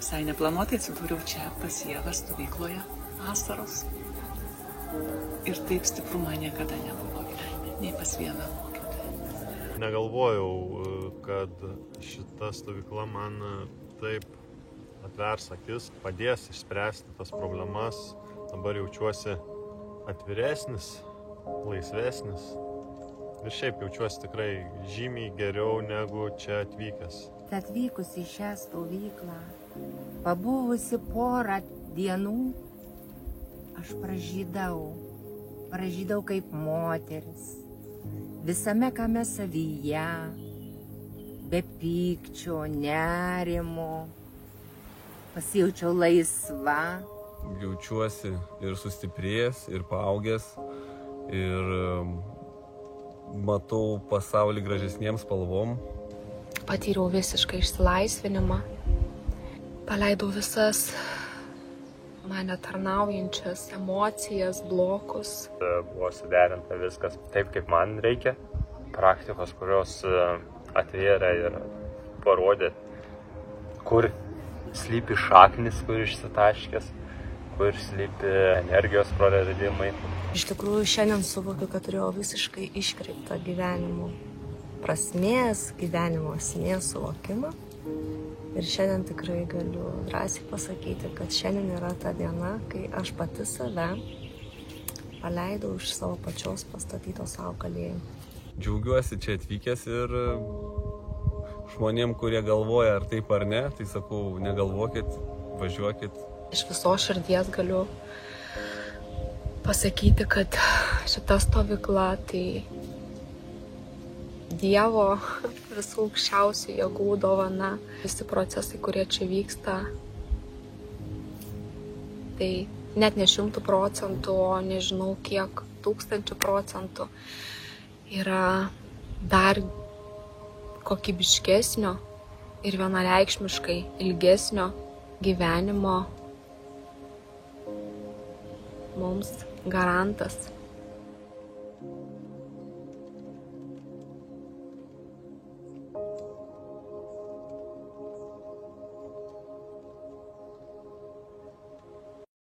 Visai neplanuotai atsidūriau čia pas Ievą stovykloje vasaros. Ir taip stipru man niekada nebuvo gyvenime, nei pas vieną mokytoją. Negalvojau, kad šita stovykla man taip atvers akis, padės išspręsti tas problemas. Dabar jaučiuosi atviresnis, laisvesnis. Ir šiaip jaučiuosi tikrai žymiai geriau negu čia atvykęs. Atvykus į šią stovyklą, pabuvusi porą dienų, aš pražydau kaip moteris, visame kame savyje, be pykčio, nerimo, pasijaučiau laisva. Jaučiuosi ir sustiprėjęs, ir paaugęs, ir matau pasaulį gražesnėm spalvom. Patyriau visišką išsilaisvinimą, paleidau visas mane tarnaujančias emocijas, blokus. Buvo suderinta viskas taip, kaip man reikia. Praktikos, kurios atvėrė ir parodė, kur slypi šaknis, kur išsitaškęs, kur slypi energijos praradimai. Iš tikrųjų, šiandien suvokiu, kad turėjau visiškai iškreiptą gyvenimo prasmės, gyvenimo esmės suvokimą. Ir šiandien tikrai galiu drąsiai pasakyti, kad šiandien yra ta diena, kai aš pati save paleidau iš savo pačios pastatyto savo kalėjimo. Džiaugiuosi čia atvykęs ir žmonėm, kurie galvoja ar taip ar ne, tai sakau, negalvokit, važiuokit. Iš visos širdies galiu pasakyti, kad šita stovykla tai Dievo visų aukščiausių jėgų dovana. Visi procesai, kurie čia vyksta, tai net ne 100%, o nežinau kiek 1000% yra dar kokybiškesnio ir vienareikšmiškai ilgesnio gyvenimo mums garantas.